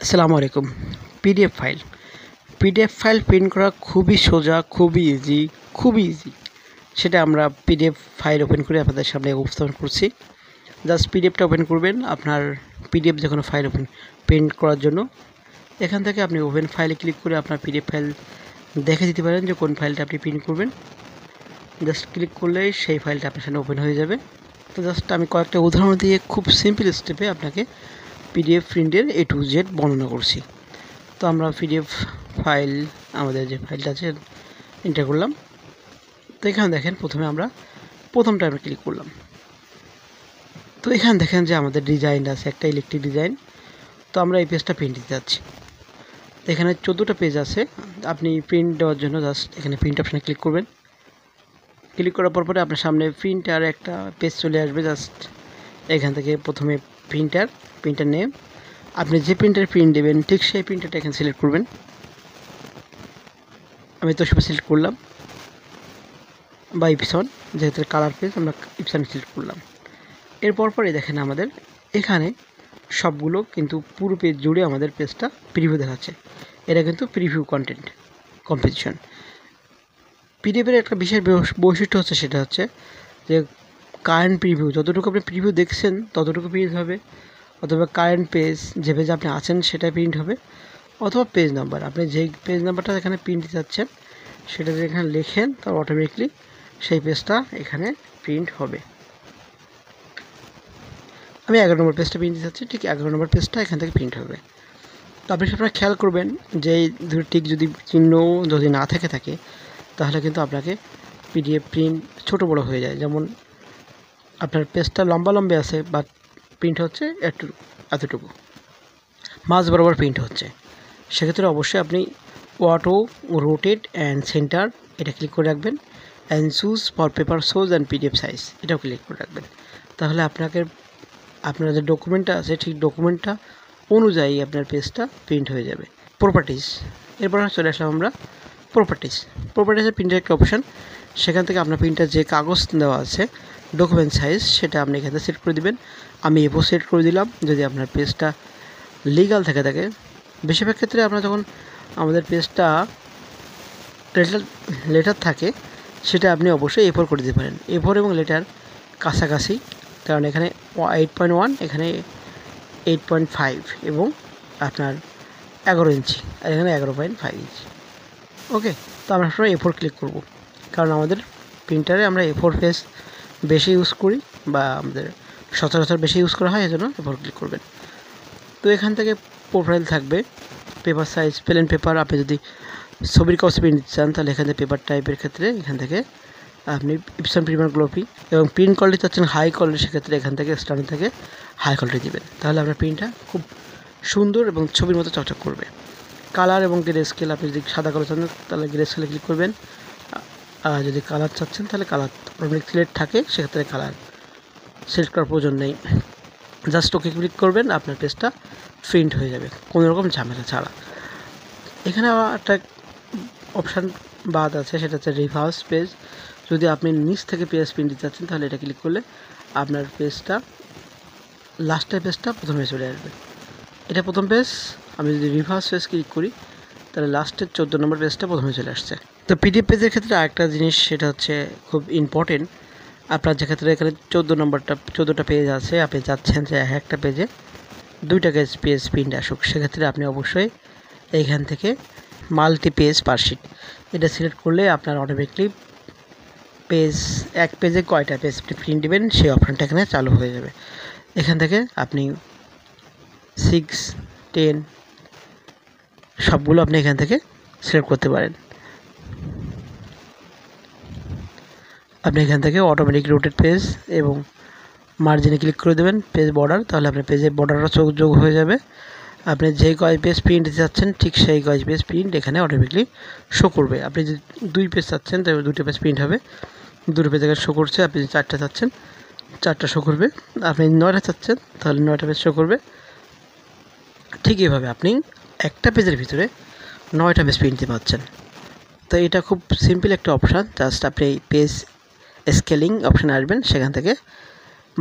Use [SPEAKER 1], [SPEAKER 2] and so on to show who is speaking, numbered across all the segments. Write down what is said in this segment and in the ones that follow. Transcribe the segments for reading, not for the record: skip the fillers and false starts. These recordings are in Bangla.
[SPEAKER 1] আসসালামু আলাইকুম। পিডিএফ ফাইল প্রিন্ট করা খুবই সোজা, খুবই ইজি। সেটা আমরা পিডিএফ ফাইল ওপেন করে আপনাদের সামনে উপস্থাপন করছি। জাস্ট পিডিএফটা ওপেন করবেন, আপনার পিডিএফ যে কোনো ফাইল প্রিন্ট করার জন্য এখান থেকে আপনি ওপেন ফাইলে ক্লিক করে আপনার পিডিএফ ফাইল দেখে দিতে পারেন যে কোন ফাইলটা আপনি প্রিন্ট করবেন। জাস্ট ক্লিক করলেই সেই ফাইলটা আপনার সামনে ওপেন হয়ে যাবে। তো জাস্ট আমি কয়েকটা উদাহরণ দিয়ে খুব সিম্পল স্টেপে আপনাকে পিডিএফ প্রিন্টের A to Z বর্ণনা করছি। তো আমরা পিডিএফ ফাইল আমাদের যে ফাইলটা আছে এন্টার করলাম। তো এখানে দেখেন প্রথমটা আমরা ক্লিক করলাম। তো এখানে দেখেন যে আমাদের ডিজাইন আছে, একটা ইলেকট্রিক ডিজাইন। তো আমরা এই পেজটা প্রিন্ট দিতে যাচ্ছি। এখানে 14টা পেজ আছে। আপনি প্রিন্ট দেওয়ার জন্য জাস্ট এখানে প্রিন্ট অপশানে ক্লিক করবেন। ক্লিক করার পরে আপনার সামনে প্রিন্টার একটা পেজ চলে আসবে। জাস্ট এখান থেকে প্রথমে প্রিন্টার নেম, আপনি যে প্রিন্টারে প্রিন্ট দেবেন ঠিক সেই প্রিন্টারটা এখানে সিলেক্ট করবেন। আমি তো সব সিলেক্ট করলাম বা ইপসন, যেহেতু কালার পেজ আমরা ইপসন সিলেক্ট করলাম। এরপর দেখেন আমাদের এখানে সবগুলো কিন্তু পুরো পেজ জুড়ে আমাদের পেজটা প্রিভিউ দেখাচ্ছে। এটা কিন্তু প্রিভিউ কন্টেন্ট কম্পোজিশন। পিডিএফের একটা বিশেষ বৈশিষ্ট্য হচ্ছে, সেটা হচ্ছে যে কারেন্ট প্রিভিউ, যতটুকু আপনি প্রিভিউ দেখছেন ততটুকু প্রিন্ট হবে, অথবা কারেন্ট পেজ যে পেজে আপনি আছেন সেটা প্রিন্ট হবে, অথবা পেজ নাম্বার, আপনি যেই পেজ নাম্বারটা এখানে প্রিন্ট দিতে যাচ্ছেন সেটা যদি এখানে লেখেন তার অটোমেটিকলি সেই পেজটা এখানে প্রিন্ট হবে। আমি 11 নম্বর পেজটা প্রিন্ট দিতে যাচ্ছি, ঠিক 11 নম্বর পেজটা এখান থেকে প্রিন্ট হবে। তো আপনি আপনারা খেয়াল করবেন যে ঠিক যদি চিহ্ন যদি না থাকে তাহলে কিন্তু আপনাকে পিডিএফ প্রিন্ট ছোটো বড়ো হয়ে যায়। যেমন আপনার পেজটা লম্বা আছে বাট প্রিন্ট হচ্ছে এতটুকু, মাঝ বরাবর প্রিন্ট হচ্ছে, সেক্ষেত্রে অবশ্যই আপনি অটো রোটেট অ্যান্ড সেন্টার এটা ক্লিক করে রাখবেন। And choose for paper size and PDF size এটাও ক্লিক করে রাখবেন। তাহলে আপনার যে ডকুমেন্টটা আছে ঠিক ডকুমেন্টটা অনুযায়ী আপনার পেজটা প্রিন্ট হয়ে যাবে। প্রপার্টিস, এরপর চলে আসলাম আমরা প্রপার্টিসের প্রিন্টের একটা অপশান। সেখান থেকে আপনার প্রিন্টার যে কাগজ দেওয়া আছে ডকুমেন্ট সাইজ সেটা আপনি এখানে সেট করে দিবেন। আমি এপো সেট করে দিলাম। যদি আপনার পেজটা লিগাল থাকে, বেশিরভাগ ক্ষেত্রে আপনার যখন আমাদের পেজটা লেটার থাকে সেটা আপনি অবশ্যই A4 করে দিতে পারেন। A4 এবং লেটার কাছাকাছি, কারণ এখানে 8.1, এখানে 8.5 এবং আপনার 11 ইঞ্চি, আর এখানে 11.5 ইঞ্চি। ওকে, তো আমরা সবাই A4 ক্লিক করব, কারণ আমাদের প্রিন্টারে আমরা A4 পেজ বেশি ইউজ করি, বা আমাদের সচরাচর বেশি ইউজ করা হয়, এজন্য A4 ক্লিক করবেন। তো এখান থেকে প্রোফাইল থাকবে, পেপার সাইজ প্লেন পেপার। আপনি যদি ছবির কাগজে প্রিন্ট দিতে চান তাহলে এখান থেকে পেপার টাইপের ক্ষেত্রে এখান থেকে আপনি ইপসন প্রিমিয়ার গ্লোপি, এবং প্রিন্ট কোয়ালিটি চাচ্ছেন হাই কোয়ালিটি, সেক্ষেত্রে এখান থেকে স্ট্যান্ডার্ড থেকে হাই কোয়ালিটি দিবেন। তাহলে আপনার প্রিন্টটা খুব সুন্দর এবং ছবির মতো চকচক করবে। কালার এবং গ্রে স্কেল, আপনি যদি সাদা কালার চান তাহলে গ্রে স্কেলে ক্লিক করবেন, আর যদি কালার চাচ্ছেন তাহলে কালার অটোমেটিক সিলেক্ট থাকে, সেক্ষেত্রে কালার সিলেক্ট করার প্রয়োজন নেই। জাস্ট ওকে ক্লিক করবেন, আপনার পেজটা প্রিন্ট হয়ে যাবে কোনো রকম ঝামেলা ছাড়া। এখানে একটা অপশান বাদ আছে, সেটা হচ্ছে রিভার্স পেজ। যদি আপনি নিচ থেকে পেজ প্রিন্ট দিতে চাচ্ছেন তাহলে এটা ক্লিক করলে আপনার পেজটা লাস্টের পেজটা প্রথমে চলে আসবে। এটা প্রথম পেজ। আমি যদি রিভার্স পেজ ক্লিক করি তাহলে লাস্টের 14 নম্বর পেজটা প্রথমে চলে আসছে। তো পিডিএফ পেজের ক্ষেত্রে আরেকটা জিনিস, সেটা হচ্ছে খুব ইম্পর্টেন্ট। আপনার যে ক্ষেত্রে এখানে 14টা পেজ আছে, আপনি চাচ্ছেন যে একটা পেজে 2টা পেজ প্রিন্ট আসুক, সেক্ষেত্রে আপনি অবশ্যই এইখান থেকে মাল্টি পেজ পার শিট এটা সিলেক্ট করলে আপনার অটোমেটিকলি এক পেজে কয়টা পেজ প্রিন্ট দেবেন সেই অপশানটা এখানে চালু হয়ে যাবে। এখান থেকে আপনি 6, 10 সবগুলো আপনি এখান থেকে সিলেক্ট করতে পারেন। আপনি এখান থেকে অটোমেটিক রোটেট পেজ এবং মার্জিনে ক্লিক করে দেবেন পেজ বর্ডার, তাহলে আপনার পেজের বর্ডারটা যোগ হয়ে যাবে। আপনি যেই কয় পেজ প্রিন্ট দিতে চাচ্ছেন ঠিক সেই কয় পেজ প্রিন্ট এখানে অটোমেটিকলি শো করবে। আপনি যদি 2 পেজ চাচ্ছেন তাহলে 2টা পেজ প্রিন্ট হবে, 2টো পেজ এখানে শো করছে। আপনি যদি 4টা চাচ্ছেন 4টা শো করবে, আপনি 9টা চাচ্ছেন তাহলে 9টা পেজ শো করবে। ঠিক এইভাবে আপনি একটা পেজের ভিতরে 9টা পেজ প্রিন্ট দিতে পারছেন। তো এটা খুব সিম্পল একটা অপশান। জাস্ট আপনি এই পেজ স্কেলিং অপশানে আসবেন, সেখান থেকে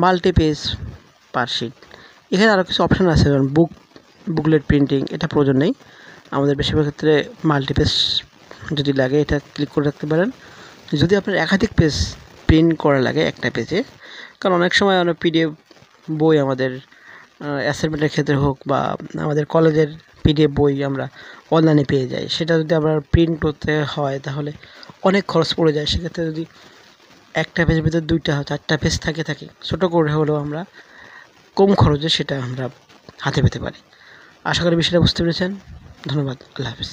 [SPEAKER 1] মাল্টি পেজ পার শিট, এখানে আরও কিছু অপশান আছে, যেমন বুক বুকলেট প্রিন্টিং এটা প্রয়োজন নেই। আমাদের বেশিরভাগ ক্ষেত্রে মাল্টিপেজ যদি লাগে এটা ক্লিক করে রাখতে পারেন। যদি আপনার একাধিক পেজ প্রিন্ট করা লাগে একটা পেজে, কারণ অনেক সময় অনেক পিডিএফ বই আমাদের অ্যাসাইনমেন্টের ক্ষেত্রে হোক বা আমাদের কলেজের পিডিএফ বই আমরা অনলাইনে পেয়ে যাই, সেটা যদি আবার প্রিন্ট করতে হয় তাহলে অনেক খরচ পড়ে যায়। সেক্ষেত্রে যদি একটা পেজের ভিতরে 2টা 4টা পেজ থাকে ছোটো করে হলেও আমরা কম খরচে সেটা আমরা হাতে পেতে পারি। আশা করি বিষয়টা বুঝতে পেরেছেন। ধন্যবাদ। আল্লাহ হাফেজ।